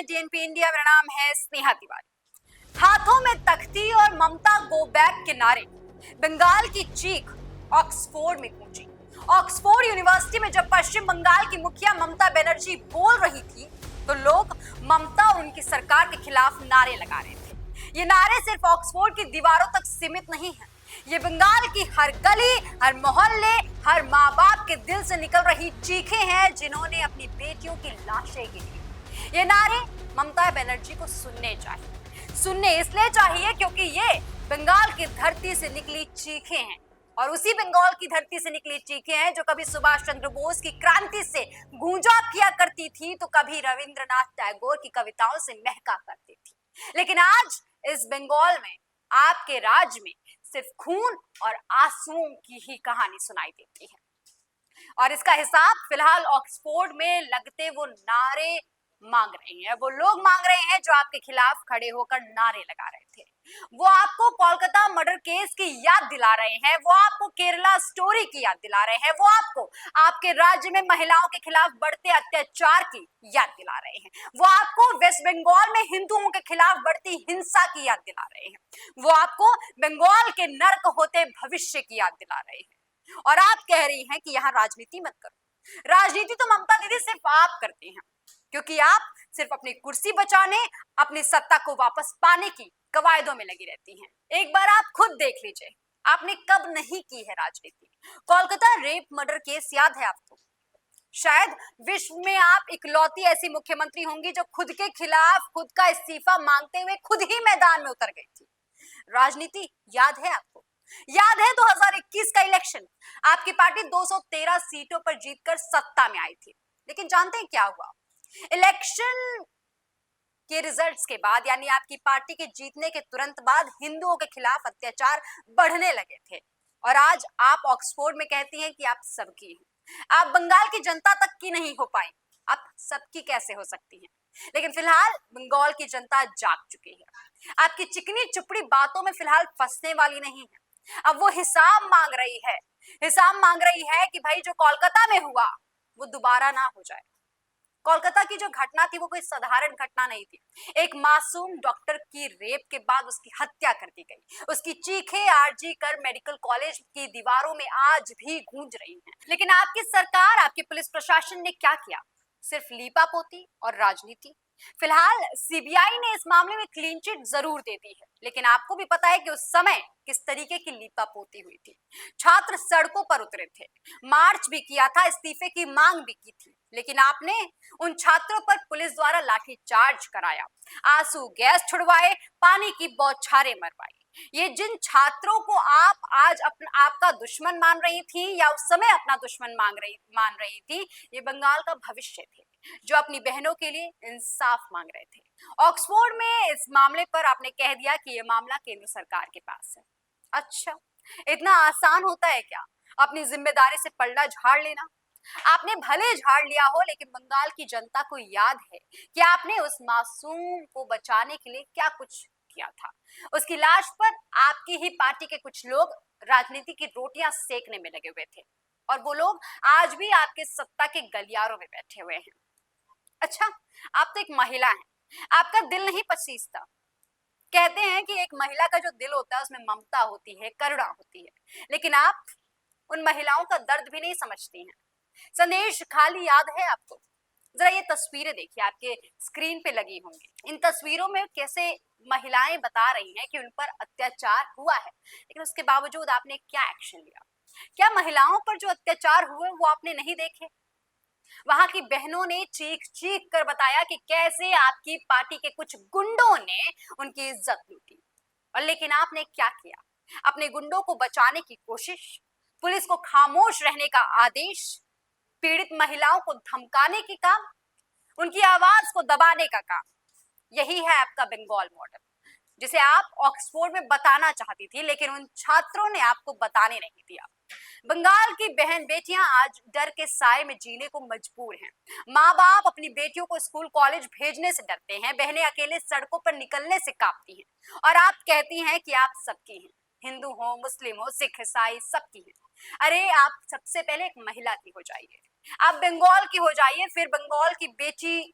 हैं DNP India. मेरा नाम है स्नेहा तिवारी। हाथों में तख्ती और ममता गो बैक के नारे, बंगाल की चीख ऑक्सफोर्ड में गूंजी। ऑक्सफोर्ड यूनिवर्सिटी में जब पश्चिम बंगाल की मुखिया ममता बनर्जी बोल रही थी तो लोग ममता और उनकी सरकार के खिलाफ नारे लगा रहे थे। ये नारे सिर्फ ऑक्सफोर्ड की दीवारों तक सीमित नहीं है, ये बंगाल की हर गली, हर मोहल्ले, हर माँ बाप के दिल से निकल रही चीखें हैं जिन्होंने अपनी बेटियों की लाशें गिनी। ये नारे ममता बनर्जी को सुनने इसलिए चाहिए क्योंकि ये बंगाल की धरती से निकली चीखें हैं, और उसी बंगाल की धरती से निकली चीखें हैं जो कभी सुभाष चंद्र बोस की क्रांति से गूंजा किया करती थी तो कभी रविंद्रनाथ टैगोर की कविताओं से महका करती थी। लेकिन आज इस बंगाल में, आपके राज्य में सिर्फ खून और आंसुओं की ही कहानी सुनाई देती है। और इसका हिसाब फिलहाल ऑक्सफोर्ड में लगते वो नारे मांग रहे हैं, वो लोग मांग रहे हैं जो आपके खिलाफ खड़े होकर नारे लगा रहे थे। वो आपको कोलकाता मर्डर केस की याद दिला रहे हैं, वो आपको केरला स्टोरी की याद दिला रहे हैं, वो आपको आपके राज्य में महिलाओं के खिलाफ बढ़ते अत्याचार की याद दिला रहे हैं, वो आपको वेस्ट बंगाल में हिंदुओं के खिलाफ बढ़ती हिंसा की याद दिला रहे हैं, वो आपको बंगाल के नर्क होते भविष्य की याद दिला रहे हैं। और आप कह रही हैं कि यहाँ राजनीति मत करो। राजनीति तो ममता दीदी सिर्फ आप करते हैं, क्योंकि आप सिर्फ अपनी कुर्सी बचाने, अपनी सत्ता को वापस पाने की कवायदों में लगी रहती हैं। एक बार आप खुद देख लीजिए, आपने कब नहीं की है राजनीति। कोलकाता रेप मर्डर केस याद है आपको? शायद विश्व में आप इकलौती ऐसी मुख्यमंत्री होंगी जो खुद के खिलाफ खुद का इस्तीफा मांगते हुए खुद ही मैदान में उतर गई थी। राजनीति याद है आपको? याद है 2021 का इलेक्शन? आपकी पार्टी 213 सीटों पर जीतकर सत्ता में आई थी, लेकिन जानते हैं क्या हुआ? इलेक्शन के रिजल्ट्स के बाद, यानी आपकी पार्टी के जीतने के तुरंत बाद, हिंदुओं के खिलाफ अत्याचार बढ़ने लगे थे। और आज आप ऑक्सफोर्ड में कहती हैं कि आप सबकी हैं। आप बंगाल की जनता तक की नहीं हो पाई, आप सबकी कैसे हो सकती हैं? लेकिन फिलहाल बंगाल की जनता जाग चुकी है। आपकी चिकनी चुपड़ी बातों में फिलहाल फंसने वाली नहीं है। अब वो हिसाब मांग रही है कि भाई जो कोलकाता में हुआ वो दोबारा ना हो जाए। कोलकाता की जो घटना थी वो कोई साधारण घटना नहीं थी। एक मासूम डॉक्टर की रेप के बाद उसकी हत्या कर दी गई। उसकी चीखें आरजी कर मेडिकल कॉलेज की दीवारों में आज भी गूंज रही हैं। लेकिन आपकी सरकार, आपके पुलिस प्रशासन ने क्या किया? सिर्फ लीपापोती और राजनीति। फिलहाल सीबीआई ने इस मामले में क्लीन चिट जरूर दे दी है, लेकिन आपको भी पता है कि उस समय किस तरीके की लीपापोती हुई थी। छात्र सड़कों पर उतरे थे, मार्च भी किया था, इस्तीफे की मांग भी की थी, लेकिन आपने उन छात्रों पर पुलिस द्वारा लाठीचार्ज कराया, आंसू गैस छुड़वाए, पानी की बौछारें मरवाई। ये जिन छात्रों को आप आज आपका दुश्मन मान रही थी या उस समय अपना दुश्मन मान रही थी, ये बंगाल का भविष्य थे जो अपनी बहनों के लिए इंसाफ मांग रहे थे। ऑक्सफोर्ड में इस मामले पर आपने कह दिया कि यह मामला केंद्र सरकार के पास है। अच्छा, इतना आसान होता है क्या अपनी जिम्मेदारी से पलड़ा झाड़ लेना? आपने भले झाड़ लिया हो, लेकिन बंगाल की जनता को याद है कि आपने उस मासूम को बचाने के लिए क्या कुछ किया था। उसकी लाश पर आपकी ही पार्टी के कुछ लोग राजनीति की रोटियां सेकने में लगे हुए थे, और वो लोग आज भी आपके सत्ता के गलियारों में बैठे हुए हैं। अच्छा, आप तो एक महिला हैं, आपका दिल नहीं पसीजता। कहते हैं कि एक महिला का जो दिल होता है उसमें ममता होती है, करुणा होती है, लेकिन आप उन महिलाओं का दर्द भी नहीं समझती हैं। संदेश खाली याद है आपको? जरा ये तस्वीरें देखिए, आपके स्क्रीन पे लगी होंगी। इन तस्वीरों में कैसे महिलाएं बता रही हैं कि उन पर अत्याचार हुआ है, लेकिन उसके बावजूद आपने क्या एक्शन लिया? क्या महिलाओं पर जो अत्याचार हुए वो आपने नहीं देखे? वहां की बहनों ने चीख चीख कर बताया कि कैसे आपकी पार्टी के कुछ गुंडों ने उनकी इज्जत लूटी। और लेकिन आपने क्या किया? अपने गुंडों को बचाने की कोशिश, पुलिस को खामोश रहने का आदेश, पीड़ित महिलाओं को धमकाने की काम, उनकी आवाज को दबाने का काम। यही है आपका बंगाल मॉडल, जिसे आप ऑक्सफोर्ड में बताना चाहती थी, लेकिन उन छात्रों ने आपको बताने नहीं दिया। बंगाल की बहन बेटियां आज डर के साए में जीने को मजबूर हैं। माँ बाप अपनी बेटियों को स्कूल कॉलेज भेजने से डरते हैं, बहनें अकेले सड़कों पर निकलने से कांपती हैं। और आप कहती हैं कि आप सबकी हैं, हिंदू हो, मुस्लिम हो, सिख, ईसाई, सबकी हैं। अरे आप सबसे पहले एक महिला की हो जाइए, आप बंगाल की हो जाइए, फिर बंगाल की बेटी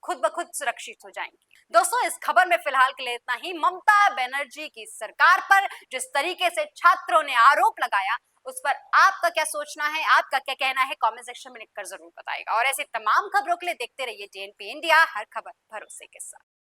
खुद ब खुद सुरक्षित हो जाएंगी। दोस्तों, इस खबर में फिलहाल के लिए इतना ही। ममता बनर्जी की सरकार पर जिस तरीके से छात्रों ने आरोप लगाया, उस पर आपका क्या सोचना है, आपका क्या कहना है, कमेंट सेक्शन में लिखकर जरूर बताइएगा। और ऐसी तमाम खबरों के लिए देखते रहिए TNP इंडिया, हर खबर भरोसे के साथ।